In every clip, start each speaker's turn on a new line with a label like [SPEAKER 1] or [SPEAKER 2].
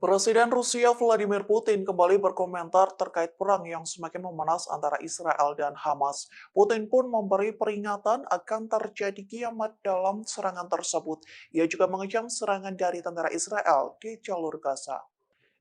[SPEAKER 1] Presiden Rusia Vladimir Putin kembali berkomentar terkait perang yang semakin memanas antara Israel dan Hamas. Putin pun memberi peringatan akan terjadi kiamat dalam serangan tersebut. Ia juga mengecam serangan dari tentara Israel di jalur Gaza.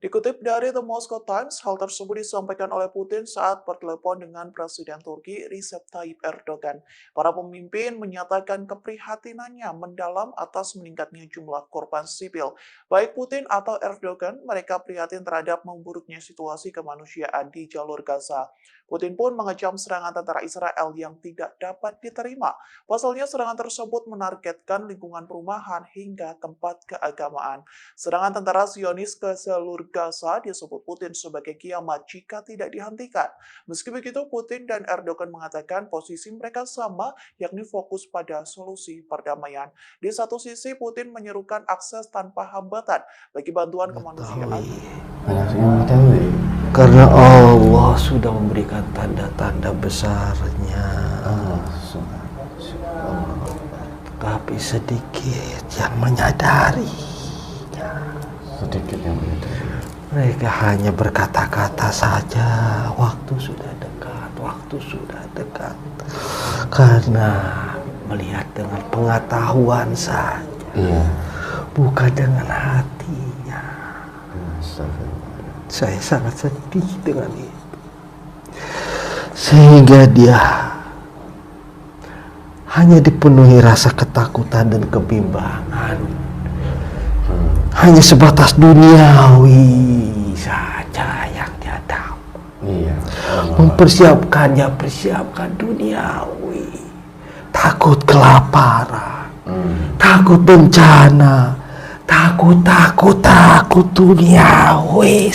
[SPEAKER 1] Dikutip dari The Moscow Times, hal tersebut disampaikan oleh Putin saat bertelepon dengan Presiden Turki Recep Tayyip Erdogan. Para pemimpin menyatakan keprihatinannya mendalam atas meningkatnya jumlah korban sipil. Baik Putin atau Erdogan, mereka prihatin terhadap memburuknya situasi kemanusiaan di jalur Gaza. Putin pun mengecam serangan tentara Israel yang tidak dapat diterima. Pasalnya serangan tersebut menargetkan lingkungan perumahan hingga tempat keagamaan. Serangan tentara Zionis ke jalur Gaza disebut Putin sebagai kiamat jika tidak dihentikan. Meski begitu, Putin dan Erdogan mengatakan posisi mereka sama, yakni fokus pada solusi perdamaian. Di satu sisi, Putin menyerukan akses tanpa hambatan bagi bantuan kemanusiaan.
[SPEAKER 2] Karena Allah sudah memberikan tanda-tanda besarnya. Tapi sedikit yang menyadarinya. Mereka hanya berkata-kata saja, waktu sudah dekat, waktu sudah dekat. Karena melihat dengan pengetahuan saja, bukan dengan hatinya. Saya sangat sedih dengan itu. Sehingga dia hanya dipenuhi rasa ketakutan dan kebimbangan. Hanya sebatas duniawi saja yang dia tahu. Persiapkan duniawi. Takut kelaparan, takut bencana, takut duniawi.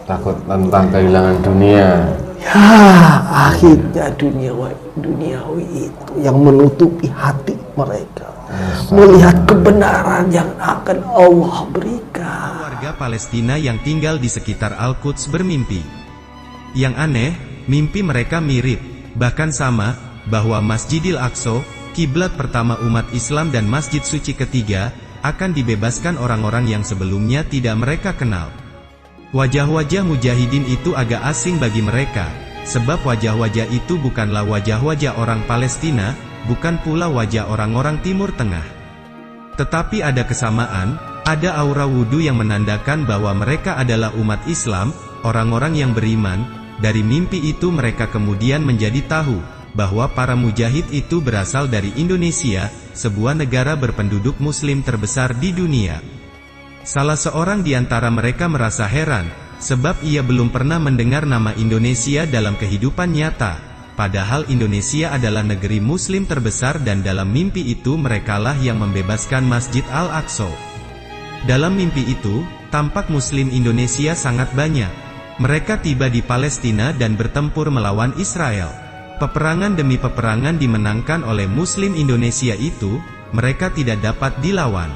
[SPEAKER 3] Takut tentang kehilangan dunia.
[SPEAKER 2] Ya, akhirnya duniawi itu yang menutupi hati mereka. Melihat kebenaran yang akan Allah berikan.
[SPEAKER 4] Warga Palestina yang tinggal di sekitar Al-Quds bermimpi. Yang aneh, mimpi mereka mirip, bahkan sama, bahwa Masjidil Aqsa, kiblat pertama umat Islam dan masjid suci ketiga, akan dibebaskan orang-orang yang sebelumnya tidak mereka kenal. Wajah-wajah mujahidin itu agak asing bagi mereka, sebab wajah-wajah itu bukanlah wajah-wajah orang Palestina, bukan pula wajah orang-orang Timur Tengah. Tetapi ada kesamaan, ada aura wudhu yang menandakan bahwa mereka adalah umat Islam, orang-orang yang beriman. Dari mimpi itu mereka kemudian menjadi tahu, bahwa para mujahid itu berasal dari Indonesia, sebuah negara berpenduduk muslim terbesar di dunia. Salah seorang di antara mereka merasa heran, sebab ia belum pernah mendengar nama Indonesia dalam kehidupan nyata. Padahal Indonesia adalah negeri muslim terbesar dan dalam mimpi itu merekalah yang membebaskan Masjid Al-Aqsa. Dalam mimpi itu, tampak muslim Indonesia sangat banyak. Mereka tiba di Palestina dan bertempur melawan Israel. Peperangan demi peperangan dimenangkan oleh muslim Indonesia itu, mereka tidak dapat dilawan.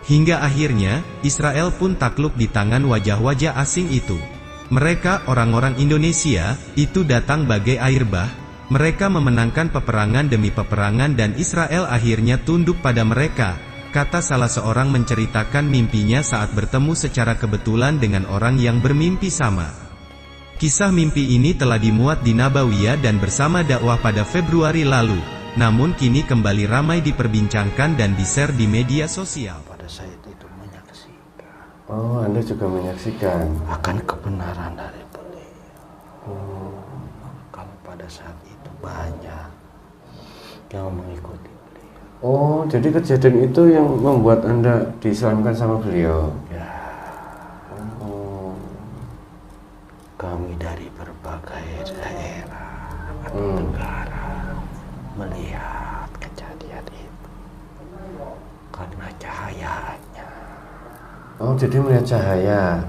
[SPEAKER 4] Hingga akhirnya, Israel pun takluk di tangan wajah-wajah asing itu. Mereka, orang-orang Indonesia, itu datang bagai air bah. Mereka memenangkan peperangan demi peperangan dan Israel akhirnya tunduk pada mereka, kata salah seorang menceritakan mimpinya saat bertemu secara kebetulan dengan orang yang bermimpi sama. Kisah mimpi ini telah dimuat di Nabawiyah dan bersama dakwah pada Februari lalu, namun kini kembali ramai diperbincangkan dan di-share di media sosial.
[SPEAKER 2] Pada saat itu menyaksikan.
[SPEAKER 3] Oh, Anda juga menyaksikan
[SPEAKER 2] akan kebenaran dari beliau. Kalau pada saat itu banyak yang mengikuti beliau.
[SPEAKER 3] Oh, jadi kejadian itu yang membuat Anda diislamkan sama beliau?
[SPEAKER 2] Ya. Kami dari berbagai daerah atau negara melihat kejadian itu karena cahayanya.
[SPEAKER 3] Oh, jadi melihat cahaya.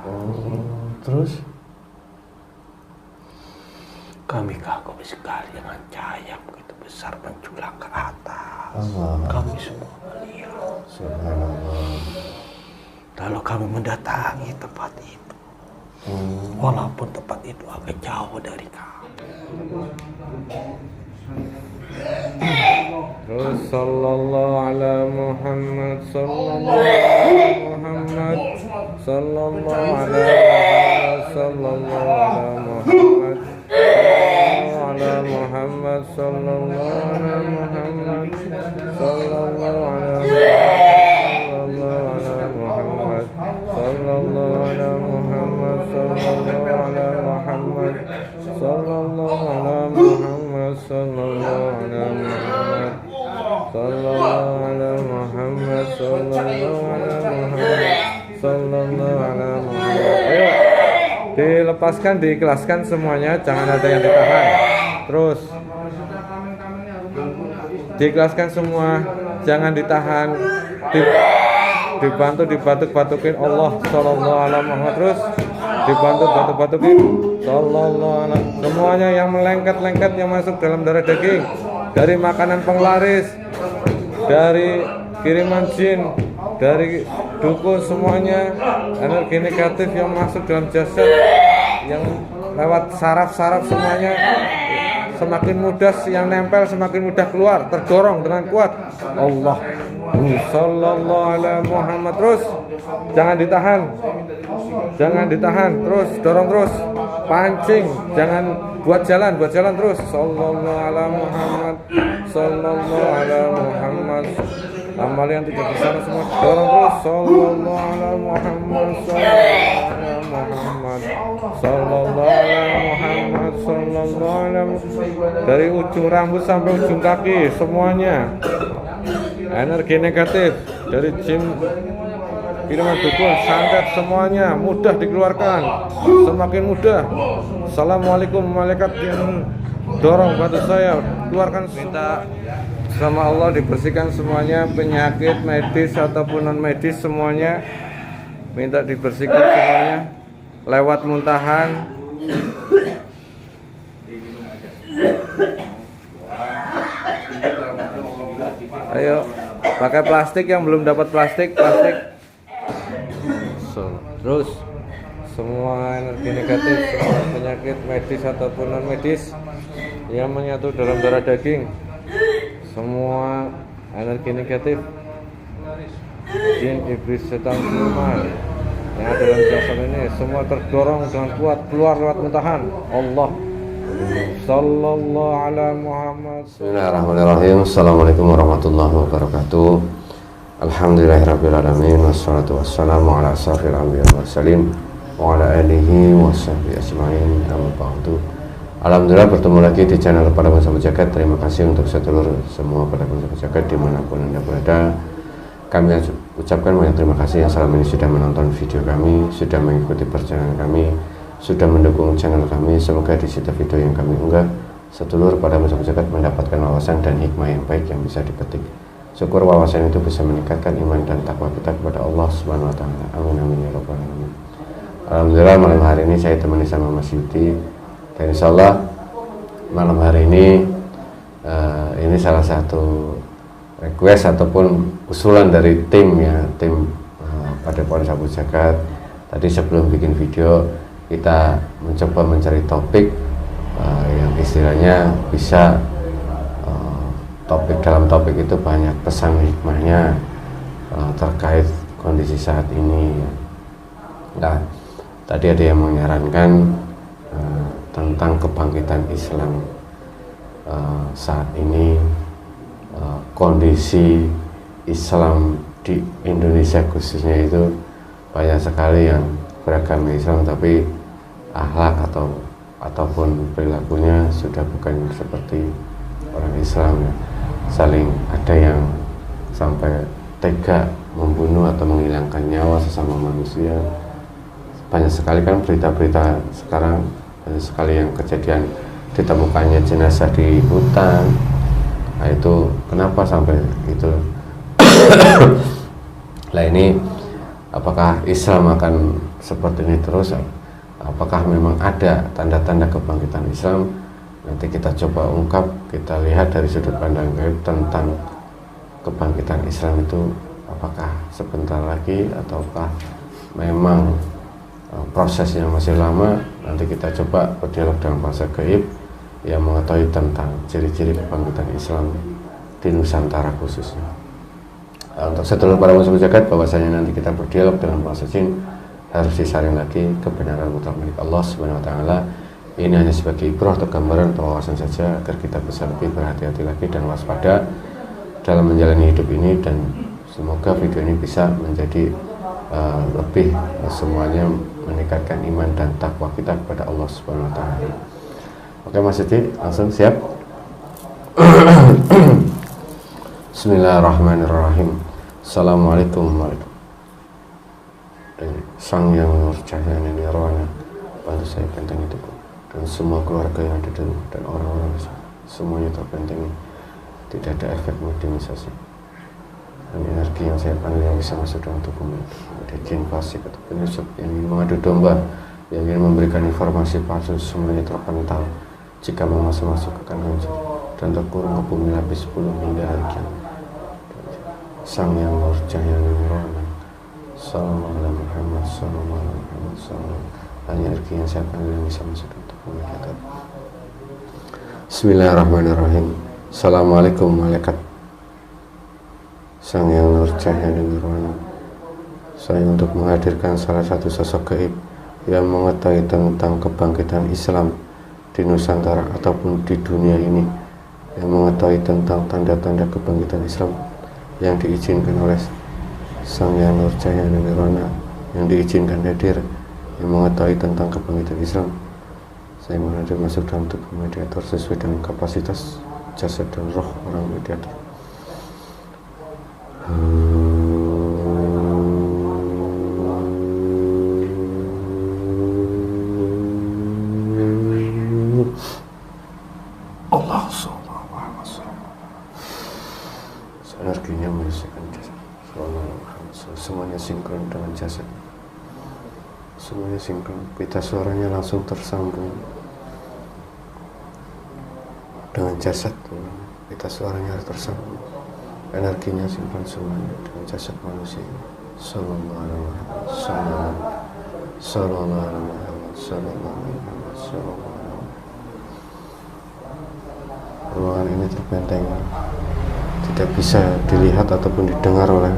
[SPEAKER 3] Oh, terus?
[SPEAKER 2] Kami kagum sekali dengan cahaya begitu besar menjulang ke atas.
[SPEAKER 3] Allah.
[SPEAKER 2] Kami semua melihat.
[SPEAKER 3] Subhanallah.
[SPEAKER 2] Lalu kami mendatangi tempat itu. Walaupun tempat itu agak jauh dari kami.
[SPEAKER 3] Terus sallallahu ala Muhammad sallallahu Muhammad sallallahu ala Muhammad sallallahu ala Muhammad ala Muhammad sallallahu ala Muhammad sallallahu ala Muhammad sallallahu ala Muhammad sallallahu ala Muhammad sallallahu ala Muhammad sallallahu ala Muhammad sallallahu ala Muhammad sallallahu ala Muhammad sallallahu ala Muhammad. Ayo dilepaskan, diikhlaskan semuanya, jangan ada yang ditahan. Terus diikhlaskan semua, jangan ditahan. Dibantu dibatuk-batukin Allah sallallahu ala Muhammad, terus dibantu batuk-batukin sallallahu ala. Semuanya yang melengket-lengket yang masuk dalam darah daging, dari makanan penglaris, dari kiriman jin, dari dukun, semuanya energi negatif yang masuk dalam jasad, yang lewat saraf-saraf, semuanya semakin mudah yang nempel, semakin mudah keluar, terdorong dengan kuat. Allah sallallahu ala Muhammad, terus jangan ditahan, terus dorong terus, pancing, jangan buat jalan terus. Sallallahu ala Muhammad sallallahu ala Muhammad. Amal yang tidak bisa semua dorong terus. Sallallahu ala Muhammad sallallahu ala Muhammad sallallahu ala Muhammad sallallahu ala Muhammad. Dari ujung rambut sampai ujung kaki semuanya energi negatif dari jin, kiriman dukun, santet, semuanya mudah dikeluarkan, semakin mudah. Assalamualaikum, malaikat yang dorong bantu saya keluarkan. Minta sama Allah dibersihkan semuanya, penyakit medis ataupun non medis semuanya minta dibersihkan semuanya lewat muntahan. Ayo pakai plastik, yang belum dapat plastik. Terus semua energi negatif, semua penyakit medis ataupun non medis yang menyatu dalam darah daging, semua energi negatif, jin, iblis, setan, siluman yang ada dalam jasad ini semua terdorong dengan kuat keluar lewat muntahan. Allah sallallahu ala Muhammad.
[SPEAKER 5] Bismillahirrahmanirrahim. Assalamualaikum warahmatullahi wabarakatuh. Alhamdulillahirabbil alamin, wassalatu wassalamu ala asyrofil anbiya'i wal mursalin wa ala alihi washabbihi ajmain. Amma ba'du. Alhamdulillah bertemu lagi di channel Pada Sahabat Jagat. Terima kasih untuk sedulur semua Pada Sahabat Jagat dimanapun Anda berada. Kami ucapkan banyak terima kasih yang selama ini sudah menonton video kami, sudah mengikuti perjalanan kami, sudah mendukung channel kami. Semoga di setiap video yang kami unggah, sedulur Pada Sahabat Jagat mendapatkan wawasan dan hikmah yang baik yang bisa dipetik. Syukur wawasan itu bisa meningkatkan iman dan takwa kita kepada Allah Subhanahu wa taala. Amin amin ya rabbal alamin. Alhamdulillah malam hari ini saya temani sama Mas Yudi. Dan insyaallah malam hari ini salah satu request ataupun usulan dari tim Pada Sahabat Jagat. Tadi sebelum bikin video kita mencoba mencari topik yang istilahnya bisa dalam topik itu banyak pesan hikmahnya terkait kondisi saat ini. Nah, tadi ada yang menyarankan tentang kebangkitan Islam saat ini, kondisi Islam di Indonesia khususnya itu banyak sekali yang beragama Islam tapi akhlak ataupun perilakunya sudah bukan seperti orang Islam ya. Saling ada yang sampai tega membunuh atau menghilangkan nyawa sesama manusia. Banyak sekali kan berita-berita sekarang, banyak sekali yang kejadian ditemukannya jenazah di hutan. Nah itu kenapa sampai itu? Nah ini apakah Islam akan seperti ini terus? Apakah memang ada tanda-tanda kebangkitan Islam? Nanti kita coba ungkap, kita lihat dari sudut pandang gaib tentang kebangkitan Islam itu apakah sebentar lagi ataukah memang prosesnya masih lama. Nanti kita coba berdialog dengan bahasa gaib yang mengetahui tentang ciri-ciri kebangkitan Islam di Nusantara khususnya. Untuk sedulur para muslim zakat, bahwasanya nanti kita berdialog dengan bangsa jin harus disaring lagi kebenaran mutlak milik Allah Subhanahu wa taala. Ini hanya sebagai ibrah atau gambaran atau wawasan saja agar kita bisa lebih berhati-hati lagi dan waspada dalam menjalani hidup ini, dan semoga video ini bisa menjadi lebih semuanya meningkatkan iman dan takwa kita kepada Allah Subhanahu wa taala. Oke Mas Siti, langsung siap? Bismillahirrahmanirrahim. Assalamualaikum warahmatullahi wabarakatuh. Sang yang nur cahaya nirwana, bantu saya bentengi itu dan semua keluarga yang ada di rumah dan orang-orang semuanya terbentengi, tidak ada efek modernisasi dan energi yang saya panggil yang bisa masuk dalam tubuhmu. Ada jin fasik atau penyusup yang ingin mengadu domba, yang ingin memberikan informasi palsu, semuanya terpantau. Jika mau masuk akan hancur dan terkurung ke bumi lapis 10 hingga hari kiamat. Sang yang nur cahaya nirwana, sallallahu alaihi Muhammad, sallallahu alaihi Muhammad, sallallahu hanya energi yang saya panggil yang bisa masuk dalam tubuhmu kita. Bismillahirrahmanirrahim. Assalamualaikum malaikat. Sang yang nur cahaya nirwana, saya untuk menghadirkan salah satu sosok gaib yang mengetahui tentang kebangkitan Islam di Nusantara ataupun di dunia ini, yang mengetahui tentang tanda-tanda kebangkitan Islam yang diizinkan oleh Sang Yang Nur Cahaya Nirwana, yang diizinkan hadir, yang mengetahui tentang kebangkitan Islam. Saya mohon hadir masuk dalam tubuh mediator sesuai dengan kapasitas jasad dan roh orang mediator.
[SPEAKER 2] Allah subhanahu wa ta'ala.
[SPEAKER 5] Energinya menyelesaikan jasad. Semuanya sinkron dengan jasad. Semuanya sinkron. Pita suaranya langsung tersambung dengan jasad. Pita suaranya harus tersambung. Energinya sinkron semuanya dengan jasad manusia. Sallallahu alaihi wasallam. Sallallahu alaihi wasallam. Sallallahu alaihi wasallam. Ruangan ini terbenteng, tidak bisa dilihat ataupun didengar oleh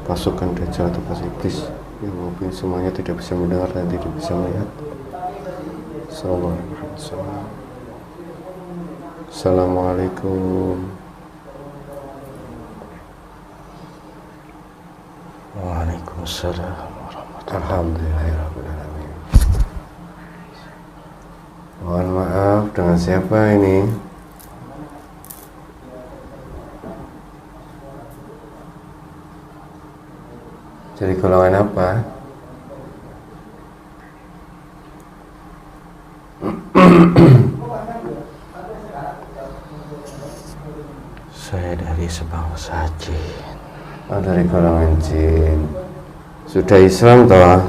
[SPEAKER 5] pasukan Dajjal atau pasukan iblis, yang mungkin semuanya tidak bisa mendengar dan tidak bisa melihat. Assalamualaikum.
[SPEAKER 2] Waalaikumsalam warahmatullahi
[SPEAKER 5] Alhamdulillahirrahmanirrahim. Mohon maaf, dengan siapa ini? Jadi golongan apa?
[SPEAKER 2] Saya dari sebangsa jin.
[SPEAKER 5] Oh, dari golongan jin. Sudah Islam toh?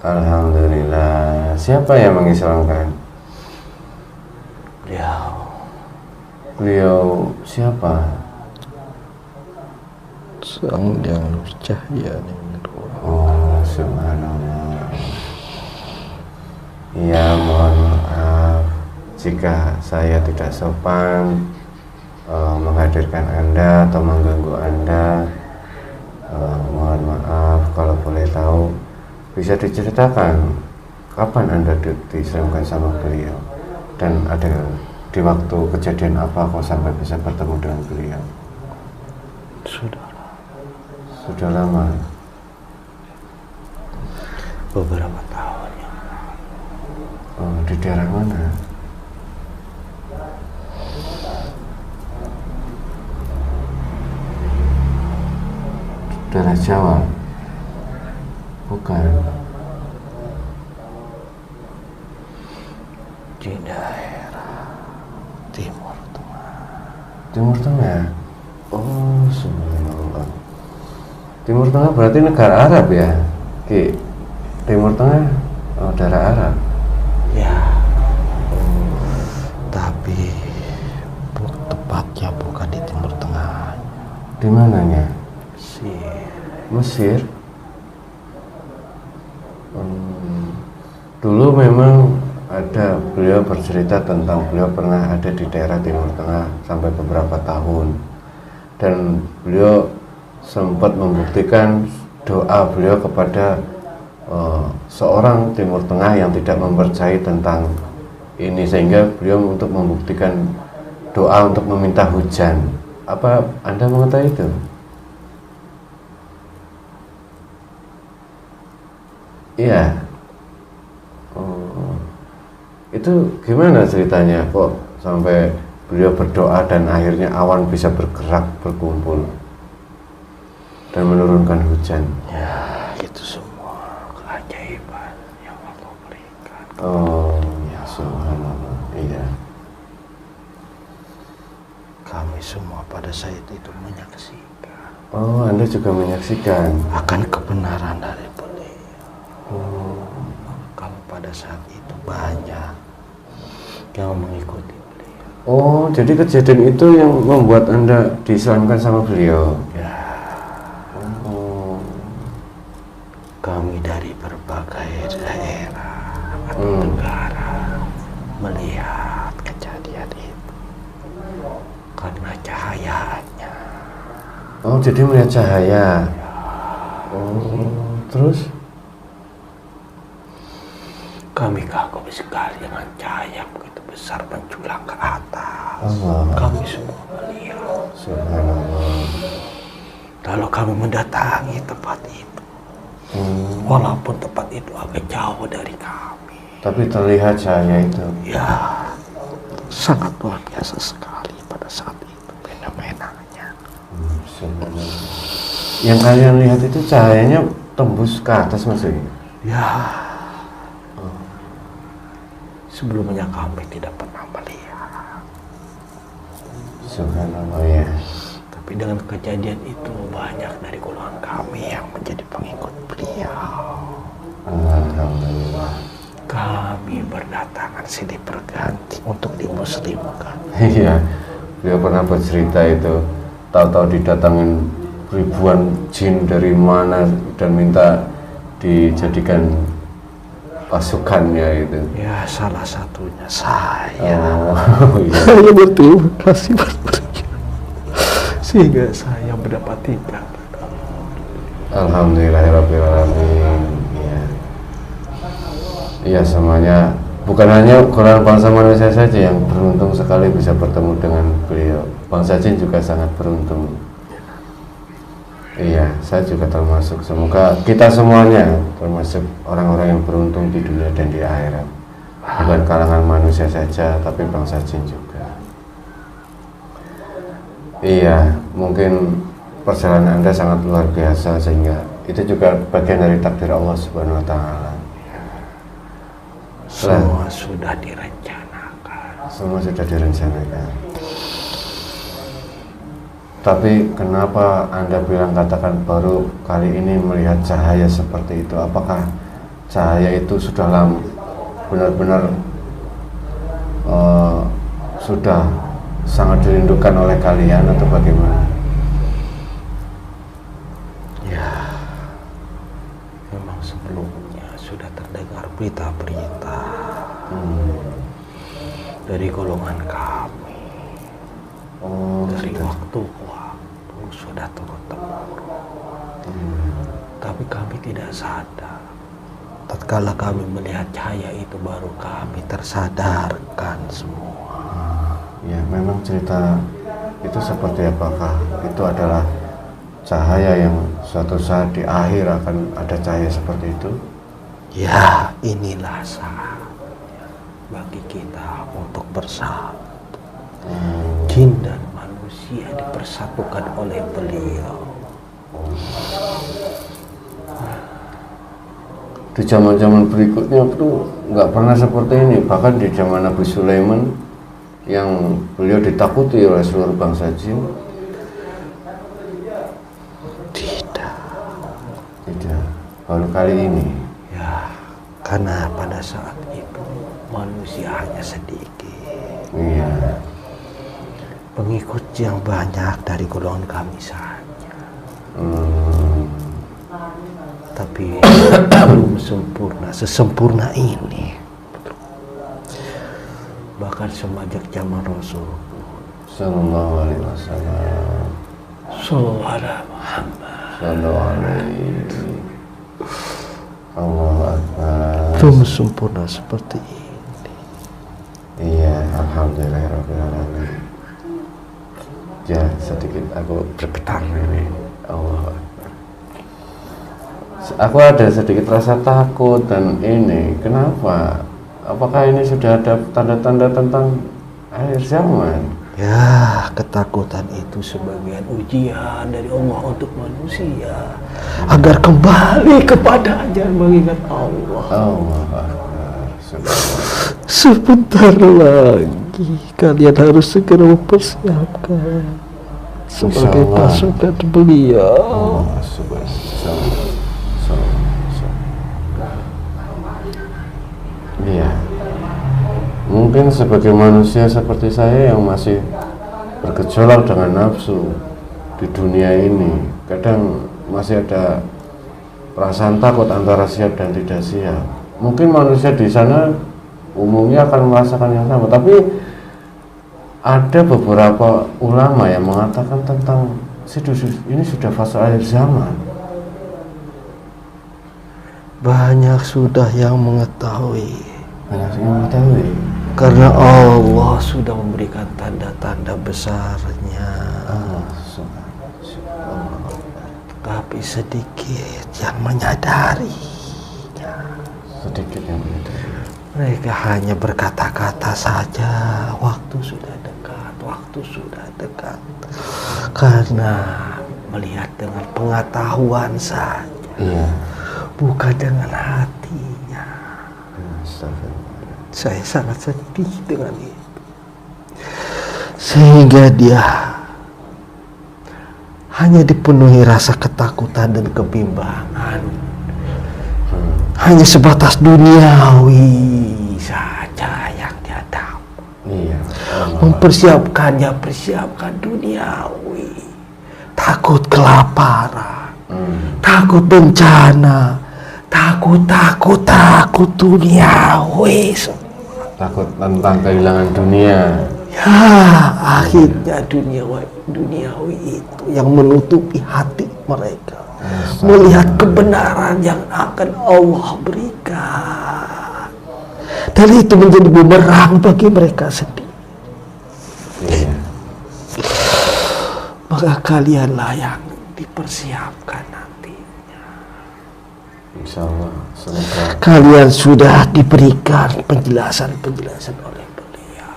[SPEAKER 5] Alhamdulillah. Siapa yang mengislamkan? Beliau siapa?
[SPEAKER 2] Sang Yang Nur Cahaya Nirwana.
[SPEAKER 5] Oh, subhanallah. Ya, mohon maaf jika saya tidak sopan menghadirkan Anda atau mengganggu Anda. Mohon maaf. Kalau boleh tahu, bisa diceritakan kapan Anda diislamkan sama beliau, dan ada di waktu kejadian apa kok sampai bisa bertemu dengan beliau? Sudah lama.
[SPEAKER 2] Beberapa tahun yang
[SPEAKER 5] Oh, di daerah mana? Daerah Jawa? Bukan.
[SPEAKER 2] di daerah Timur Tengah.
[SPEAKER 5] Timur Tengah? Oh, subhanallah. Timur Tengah berarti negara Arab ya? Ki, Timur Tengah, oh, daerah Arab.
[SPEAKER 2] Ya, tapi tepatnya bukan di Timur Tengah.
[SPEAKER 5] Di mananya?
[SPEAKER 2] Mesir.
[SPEAKER 5] Mesir. Dulu memang ada, beliau bercerita tentang beliau pernah ada di daerah Timur Tengah sampai beberapa tahun, dan beliau sempat membuktikan doa beliau kepada seorang Timur Tengah yang tidak mempercayai tentang ini, sehingga beliau untuk membuktikan doa untuk meminta hujan. Apa Anda mengetahui itu? Iya. Oh, itu gimana ceritanya kok sampai beliau berdoa dan akhirnya awan bisa bergerak berkumpul dan menurunkan hujan?
[SPEAKER 2] Ya, itu semua keajaiban yang Allah berikan.
[SPEAKER 5] Oh, ya subhanallah. Iya.
[SPEAKER 2] Kami semua pada saat itu menyaksikan
[SPEAKER 5] Oh, Anda juga menyaksikan.
[SPEAKER 2] akan kebenaran dari beliau. Kalau pada saat itu banyak yang mengikuti beliau.
[SPEAKER 5] Oh, jadi kejadian itu yang membuat Anda diislamkan sama beliau.
[SPEAKER 2] Ya,
[SPEAKER 5] Oh.
[SPEAKER 2] kami dari berbagai daerah atau negara melihat kejadian itu karena cahayanya.
[SPEAKER 5] Oh, jadi melihat cahaya. Oh, terus?
[SPEAKER 2] Kami kagum sekali dengan cahaya begitu besar menjulang ke atas.
[SPEAKER 5] Allah.
[SPEAKER 2] Kami semua melihat.
[SPEAKER 5] Subhanallah.
[SPEAKER 2] Lalu kami mendatangi tempat itu. Walaupun tempat itu agak jauh dari kami.
[SPEAKER 5] Tapi terlihat cahaya itu.
[SPEAKER 2] Ya, sangat luar biasa sekali pada saat itu fenomenanya.
[SPEAKER 5] Subhanallah. Yang kalian lihat itu cahayanya tembus ke atas maksudnya?
[SPEAKER 2] Ya, sebelumnya kami tidak pernah melihat.
[SPEAKER 5] Subhanallah ya.
[SPEAKER 2] Tapi dengan kejadian itu banyak dari golongan kami yang menjadi pengikut beliau.
[SPEAKER 5] Alhamdulillah.
[SPEAKER 2] Kami berdatangan silih berganti untuk dimuslimkan.
[SPEAKER 5] Iya, beliau pernah bercerita itu, tahu-tahu didatangin ribuan jin dari mana dan minta dijadikan pasukannya itu.
[SPEAKER 2] Ya, salah satunya saya.
[SPEAKER 5] Oh, iya.
[SPEAKER 2] Saya berterima kasih pada beliau sehingga saya mendapat tinggal.
[SPEAKER 5] Alhamdulillahirrahmanirrahim. Iya. Iya, semuanya, bukan hanya golongan bangsa manusia saja yang beruntung sekali bisa bertemu dengan beliau. Bangsa jin juga sangat beruntung. Iya, saya juga termasuk. Semoga kita semuanya termasuk orang-orang yang beruntung di dunia dan di akhirat. Bukan kalangan manusia saja, tapi bangsa jin juga. Iya, mungkin perjalanan Anda sangat luar biasa, sehingga itu juga bagian dari takdir Allah Subhanahu wa Ta'ala.
[SPEAKER 2] Semua sudah direncanakan.
[SPEAKER 5] Semua sudah direncanakan. Tapi kenapa Anda bilang katakan baru kali ini melihat cahaya seperti itu? Apakah cahaya itu sudah benar-benar sudah sangat dirindukan oleh kalian atau bagaimana?
[SPEAKER 2] Ya, memang sebelumnya sudah terdengar berita-berita dari golongan kami. Dari waktu ke waktu sudah turun-temurun. Tapi kami tidak sadar. Tatkala kami melihat cahaya itu baru kami tersadarkan semua.
[SPEAKER 5] Ya, memang cerita itu seperti apakah? Itu adalah cahaya yang suatu saat di akhir akan ada cahaya seperti itu?
[SPEAKER 2] Ya, inilah saatnya bagi kita untuk bersatu. Jin dan manusia dipersatukan oleh beliau.
[SPEAKER 5] Di zaman-zaman berikutnya itu nggak pernah seperti ini. Bahkan di zaman Nabi Sulaiman yang beliau ditakuti oleh seluruh bangsa jin.
[SPEAKER 2] Tidak.
[SPEAKER 5] Tidak. Baru kali ini.
[SPEAKER 2] Ya, karena pada saat itu manusia hanya sedikit.
[SPEAKER 5] Iya.
[SPEAKER 2] Pengikut yang banyak dari golongan kami saja. Tapi belum sempurna sesempurna ini. Bahkan semenjak zaman Rasul
[SPEAKER 5] Sallallahu alaihi wasallam.
[SPEAKER 2] Sallallahu alaihi Muhammad.
[SPEAKER 5] Sallallahu alaihi. Allahu Akbar.
[SPEAKER 2] Belum sempurna seperti ini.
[SPEAKER 5] Iya, alhamdulillahirrahmanirrahim. Ya, sedikit aku bergetar ini. Allah Akbar. Aku ada sedikit rasa takut dan ini. Kenapa? Apakah ini sudah ada tanda-tanda tentang akhir zaman?
[SPEAKER 2] Ya, ketakutan itu sebagian ujian dari Allah untuk manusia agar kembali kepadanya mengingat Allah.
[SPEAKER 5] Allah Akbar.
[SPEAKER 2] Sebentar lagi kalian harus segera mempersiapkan sebagai pasukan beliau.
[SPEAKER 5] Iya. Mungkin sebagai manusia seperti saya yang masih bergejolak dengan nafsu di dunia ini, kadang masih ada perasaan takut antara siap dan tidak siap. Mungkin manusia di sana umumnya akan merasakan yang sama, tapi ada beberapa ulama yang mengatakan tentang ini sudah fase akhir zaman.
[SPEAKER 2] Banyak sudah yang mengetahui, karena Allah sudah memberikan tanda-tanda besarnya. Tapi sedikit yang menyadarinya.
[SPEAKER 5] Sedikit yang menyadari.
[SPEAKER 2] Mereka hanya berkata-kata saja, waktu sudah dekat, waktu sudah dekat. Karena melihat dengan pengetahuan saja,
[SPEAKER 5] Iya.
[SPEAKER 2] bukan dengan hatinya. Saya sangat sedih dengan itu, sehingga dia hanya dipenuhi rasa ketakutan dan kebimbangan. Hanya sebatas duniawi saja yang dia dapat.
[SPEAKER 5] Iya.
[SPEAKER 2] Persiapkan duniawi. Takut kelaparan, takut bencana, takut duniawi.
[SPEAKER 5] Takut tentang kehilangan dunia.
[SPEAKER 2] Ya, akhirnya duniawi itu yang menutupi hati mereka. Melihat kebenaran yang akan Allah berikan. Dan itu menjadi bumerang bagi mereka sendiri.
[SPEAKER 5] Iya.
[SPEAKER 2] Maka kalianlah yang dipersiapkan nantinya.
[SPEAKER 5] Insya Allah. Semoga.
[SPEAKER 2] Kalian sudah diberikan penjelasan-penjelasan oleh beliau.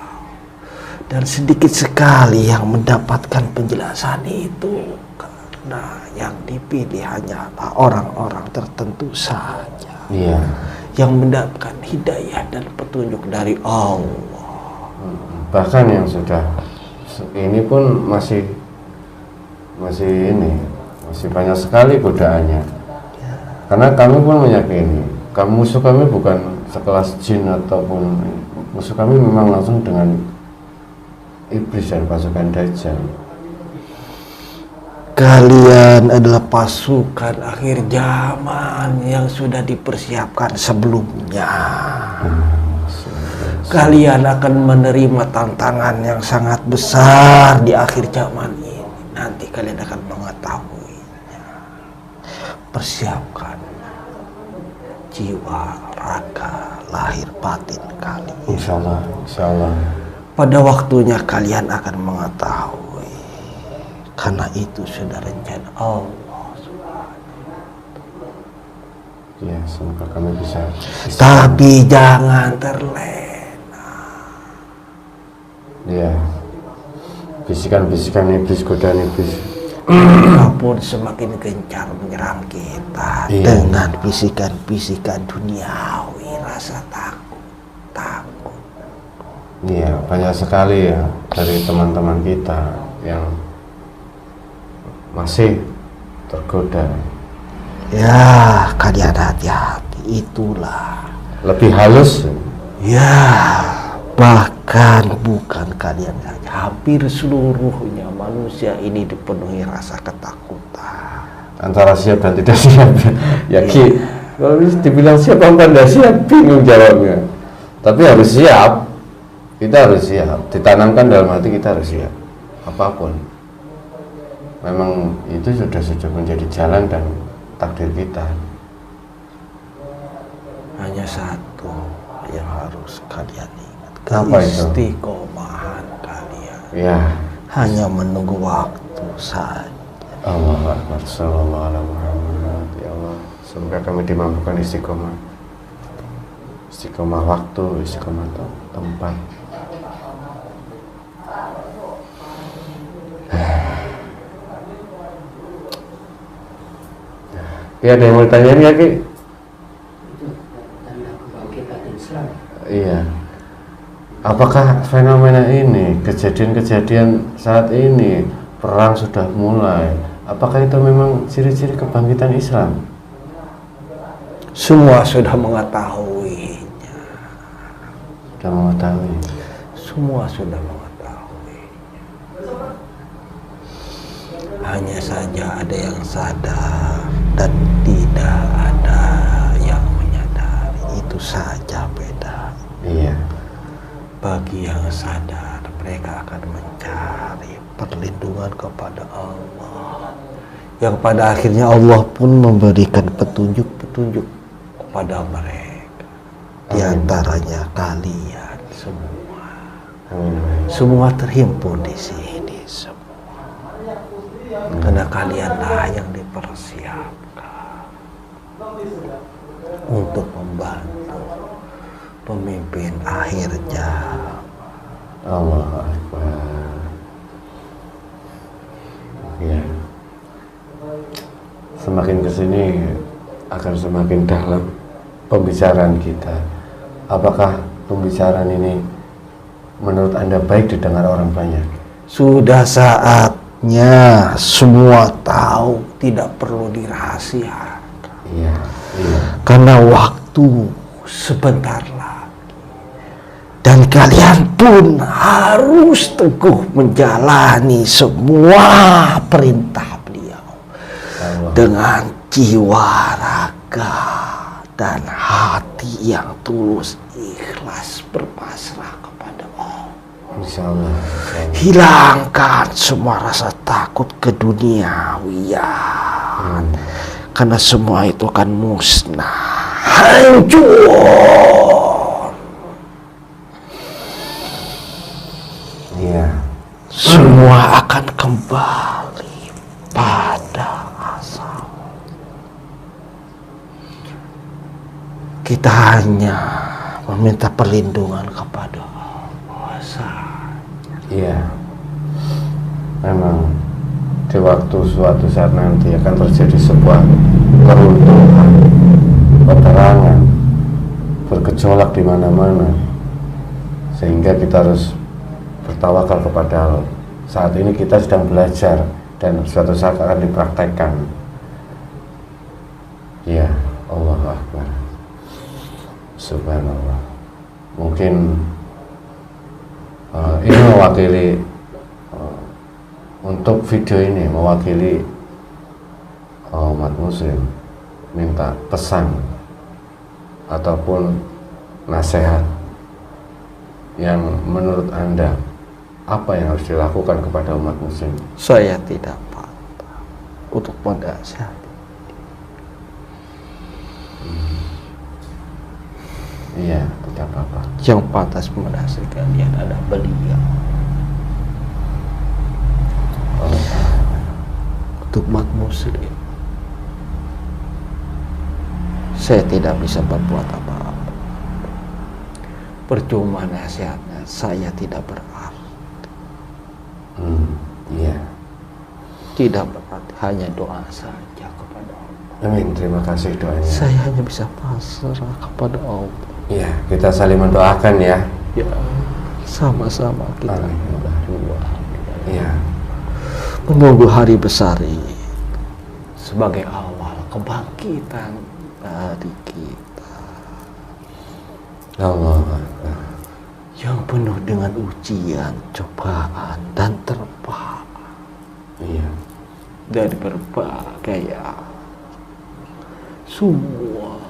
[SPEAKER 2] Dan sedikit sekali yang mendapatkan penjelasan itu. Karena yang dipilih hanyalah orang-orang tertentu saja.
[SPEAKER 5] Iya.
[SPEAKER 2] Yang mendapatkan hidayah dan petunjuk dari Allah.
[SPEAKER 5] Bahkan yang sudah ini pun masih banyak sekali godaannya. Karena kami pun meyakini musuh kami bukan sekelas jin ataupun musuh kami memang langsung dengan iblis dan pasukan Dajjal.
[SPEAKER 2] Kalian adalah pasukan akhir zaman yang sudah dipersiapkan sebelumnya. Kalian akan menerima tantangan yang sangat besar di akhir zaman ini. Nanti kalian akan mengetahuinya. Persiapkan jiwa, raga, lahir batin kalian.
[SPEAKER 5] Insya Allah.
[SPEAKER 2] Pada waktunya kalian akan mengetahui. Karena itu sudah rencana Allah.
[SPEAKER 5] Ya, semoga kami bisa.
[SPEAKER 2] Tapi jangan terlena.
[SPEAKER 5] Ya, bisikan-bisikan iblis, godaan iblis.
[SPEAKER 2] Apapun semakin gencar menyerang kita.
[SPEAKER 5] Iya.
[SPEAKER 2] Dengan bisikan-bisikan duniawi, rasa takut.
[SPEAKER 5] Iya, banyak sekali ya dari teman-teman kita yang masih tergoda.
[SPEAKER 2] Ya, kalian hati-hati, itulah.
[SPEAKER 5] Lebih halus.
[SPEAKER 2] Ya, bahkan bukan kalian saja, hampir seluruhnya manusia ini dipenuhi rasa ketakutan.
[SPEAKER 5] Antara siap dan tidak siap. Ya Ki, kalau dibilang siap apa tidak siap, bingung jawabnya. Tapi harus siap. Kita harus siap. Ditanamkan dalam hati kita harus siap. Apapun. memang itu sudah menjadi jalan dan takdir kita.
[SPEAKER 2] Hanya satu yang harus kalian ingat,
[SPEAKER 5] Apa itu?
[SPEAKER 2] keistiqomahan kalian.
[SPEAKER 5] Ya,
[SPEAKER 2] Hanya menunggu waktu saja.
[SPEAKER 5] Allah Akbar, sallallahu alaihi Muhammad. Ya Allah, semoga kami dimampukan istiqomah. Istiqomah waktu, istiqomah tempat. Ya, ada yang mau ditanyain ya, Ki? Iya. Apakah fenomena ini, kejadian-kejadian saat ini, perang sudah mulai, apakah itu memang ciri-ciri kebangkitan Islam?
[SPEAKER 2] Semua sudah mengetahuinya.
[SPEAKER 5] Sudah mengetahui.
[SPEAKER 2] Semua sudah mengetahui. Hanya saja ada yang sadar dan tidak ada yang menyadari. Itu saja beda.
[SPEAKER 5] Iya.
[SPEAKER 2] Bagi yang sadar, mereka akan mencari perlindungan kepada Allah. Yang pada akhirnya Allah pun memberikan petunjuk-petunjuk kepada mereka. Di antaranya kalian semua.
[SPEAKER 5] Amin.
[SPEAKER 2] Semua terhimpun di sini semua. Karena kalianlah yang dipersiapkan untuk membantu pemimpin akhir zaman.
[SPEAKER 5] Allah Akbar. Ya. Semakin kesini akan semakin dalam pembicaraan kita. Apakah pembicaraan ini menurut Anda baik didengar orang banyak?
[SPEAKER 2] Sudah saatnya semua tahu, tidak perlu dirahasiakan.
[SPEAKER 5] Iya, iya.
[SPEAKER 2] Karena waktu sebentar lagi. Dan kalian pun harus teguh menjalani semua perintah beliau.
[SPEAKER 5] Allah.
[SPEAKER 2] Dengan jiwa, raga, dan hati yang tulus, ikhlas berpasrah kepada Allah.
[SPEAKER 5] Insya Allah.
[SPEAKER 2] Hilangkan semua rasa takut keduniawian. Karena semua itu akan musnah, hancur.
[SPEAKER 5] Iya.
[SPEAKER 2] Semua akan kembali pada asal. Kita hanya meminta perlindungan kepada Allah saja.
[SPEAKER 5] Iya. Memang di waktu suatu saat nanti akan terjadi sebuah keruntuhan, peperangan, bergejolak di mana-mana, sehingga kita harus bertawakal kepada Allah. Saat ini kita sedang belajar dan suatu saat akan dipraktekkan. Ya, Allahu Akbar. Subhanallah. Mungkin ini mewakili untuk video ini mewakili umat muslim, minta pesan ataupun nasihat yang menurut Anda apa yang harus dilakukan kepada umat muslim?
[SPEAKER 2] Saya tidak patah untuk menasihati.
[SPEAKER 5] Iya, tidak apa-apa.
[SPEAKER 2] Yang pantas menasihati kalian adalah beliau. Untuk umat muslim, saya tidak bisa berbuat apa-apa. Percuma nasihatnya, saya tidak berarti.
[SPEAKER 5] Iya.
[SPEAKER 2] Tidak berarti, hanya doa saja kepada Allah.
[SPEAKER 5] Amin. Terima kasih doanya.
[SPEAKER 2] Saya hanya bisa pasrah kepada Allah.
[SPEAKER 5] Iya, kita saling mendoakan ya.
[SPEAKER 2] Ya, sama-sama kita
[SPEAKER 5] Amin.
[SPEAKER 2] berdua
[SPEAKER 5] Iya.
[SPEAKER 2] menunggu hari besar ini sebagai awal kebangkitan dari kita
[SPEAKER 5] Allah Akbar.
[SPEAKER 2] yang penuh dengan ujian, cobaan, dan terpaan
[SPEAKER 5] Iya.
[SPEAKER 2] dari berbagai semua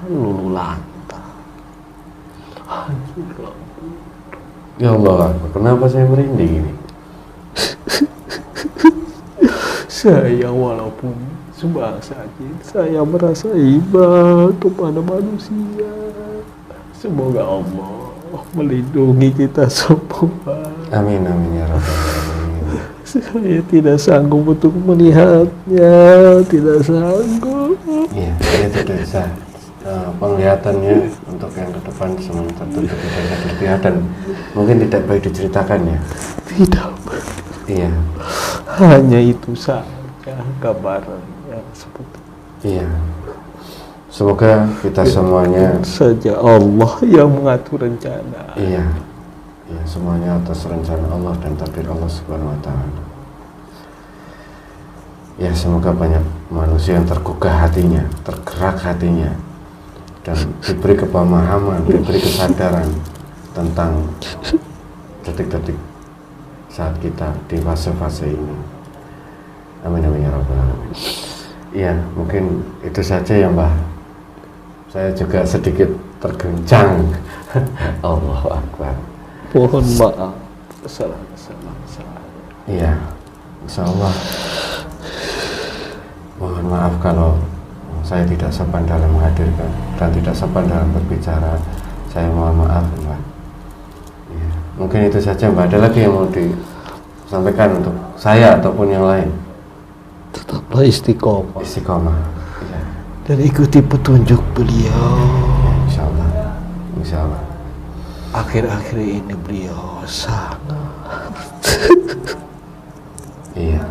[SPEAKER 2] lulu lantak, hancur.
[SPEAKER 5] Ya Allah Akbar. Kenapa saya merinding ini?
[SPEAKER 2] Saya walaupun sebangsa jin, saya merasa iba kepada manusia. Semoga Allah melindungi kita semua.
[SPEAKER 5] Amin amin ya rabbal alamin.
[SPEAKER 2] Saya tidak sanggup untuk melihatnya, tidak sanggup.
[SPEAKER 5] Iya, saya tidak bisa. Penglihatannya untuk yang ke depan semuanya tertutup tidak bisa dilihat dan mungkin tidak baik diceritakan ya.
[SPEAKER 2] Tidak.
[SPEAKER 5] Iya.
[SPEAKER 2] Hanya itu saja gambarannya seperti
[SPEAKER 5] Iya. Semoga kita semuanya
[SPEAKER 2] saja Allah yang mengatur rencana.
[SPEAKER 5] iya. Iya, semuanya atas rencana Allah dan takdir Allah Subhanahu wa taala. Ya, semoga banyak manusia yang tergugah hatinya, tergerak hatinya dan diberi kepemahaman, diberi kesadaran tentang detik-detik saat kita di fase-fase ini. Amin amin ya rabbal alamin. Iya, mungkin itu saja ya Mbah. Saya juga sedikit terguncang. Allahu Akbar.
[SPEAKER 2] Mohon maaf kesalahan.
[SPEAKER 5] Iya, insya Allah. Mohon maaf kalau saya tidak sopan dalam menghadirkan dan tidak sopan dalam berbicara. Saya mohon maaf Mbak. Iya. Mungkin itu saja Mbak. Ada lagi yang mau disampaikan untuk saya ataupun yang lain?
[SPEAKER 2] Tetaplah istiqomah
[SPEAKER 5] Istiqomah. Iya.
[SPEAKER 2] dan ikuti petunjuk beliau.
[SPEAKER 5] Insya Allah. Insya Allah.
[SPEAKER 2] Akhir-akhir ini beliau sangat
[SPEAKER 5] Iya.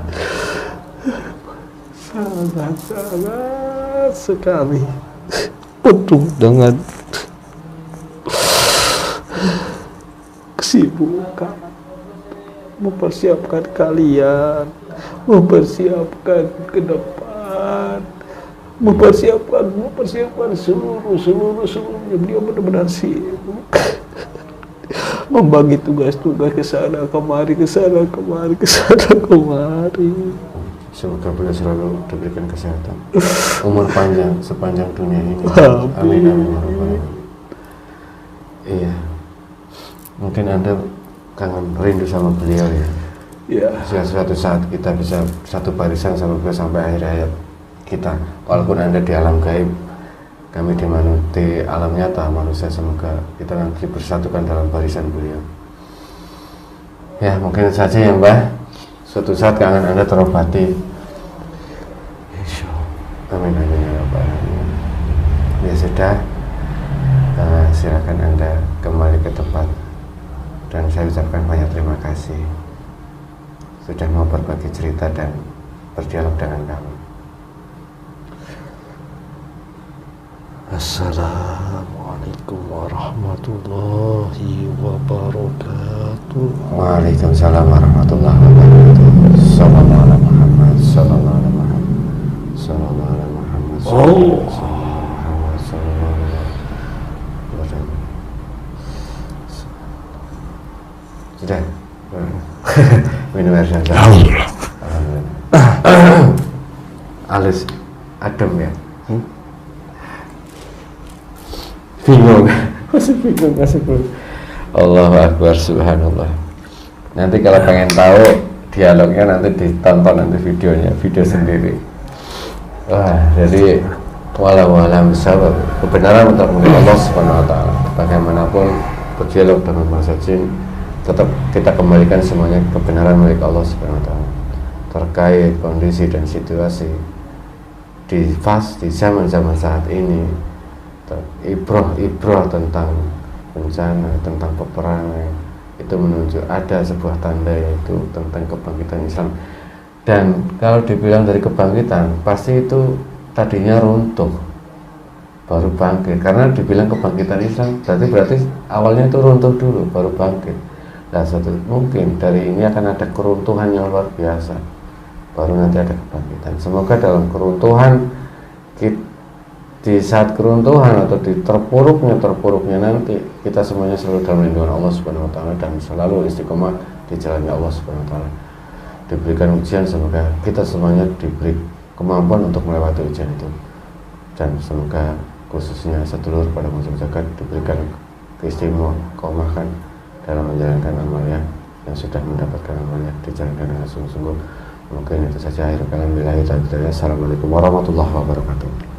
[SPEAKER 2] sangat sekali penuh dengan kesibukan mempersiapkan kalian, mempersiapkan ke depan, mempersiapkan seluruhnya. Beliau benar-benar sibuk membagi tugas-tugas ke sana kemari.
[SPEAKER 5] Semoga beliau selalu diberikan kesehatan, umur panjang sepanjang dunia ini.
[SPEAKER 2] Amin.
[SPEAKER 5] Amin. Iya. Mungkin Anda kangen rindu sama beliau ya.
[SPEAKER 2] Ya,
[SPEAKER 5] Suatu saat kita bisa satu barisan sama beliau sampai akhir hayat kita. Walaupun Anda di alam gaib, kami di alam nyata manusia, semoga kita nanti bersatukan dalam barisan beliau. Ya, mungkin saja ya Mbah. Suatu saat kangen Anda terobati. Amin amin ya rabbal alamin. Ya sudah, silakan Anda kembali ke tempat. Dan saya ucapkan banyak terima kasih sudah mau berbagi cerita dan berdialog dengan kami.
[SPEAKER 2] Assalamualaikum warahmatullahi wabarakatuh.
[SPEAKER 5] Waalaikumsalam warahmatullahi wabarakatuh. Sallallahu ala Muhammad, sallallahu ala Muhammad, sallallahu ala Muhammad, sallallahu ala Muhammad. Sudah. Minum air saja. Alhamdulillah. Alis adem ya. Bingung. Masih bingung. Allahu Akbar, subhanallah. Nanti kalau pengen tahu dialognya nanti ditonton nanti videonya, video sendiri. Wah, jadi walau sabab kebenaran untuk milik Allah Subhanahu wa taala. Bagaimanapun berdialog dengan masa jin, tetap kita kembalikan semuanya kebenaran milik Allah Subhanahu wa taala. Terkait kondisi dan situasi di zaman-zaman saat ini, ibrah tentang bencana, tentang peperangan, itu menunjuk ada sebuah tanda, yaitu tentang kebangkitan Islam. Dan kalau dibilang dari kebangkitan, pasti itu tadinya runtuh baru bangkit. Karena dibilang kebangkitan Islam berarti awalnya itu runtuh dulu baru bangkit. Nah, mungkin dari ini akan ada keruntuhan yang luar biasa, baru nanti ada kebangkitan. Semoga dalam keruntuhan, di saat keruntuhan atau di terpuruknya nanti, kita semuanya selalu dalam lindungan Allah Subhanahu wa taala dan selalu istiqomah di jalannya Allah Subhanahu wa taala. Diberikan ujian, semoga kita semuanya diberi kemampuan untuk melewati ujian itu. Dan semoga khususnya sedulur pada musim zakat diberikan keistiqomahan dalam menjalankan amalnya, yang sudah mendapatkan amalnya dijalankan dengan sungguh-sungguh. Mungkin itu saja akhir kalam. Billahi taufiq. Assalamualaikum warahmatullahi wabarakatuh.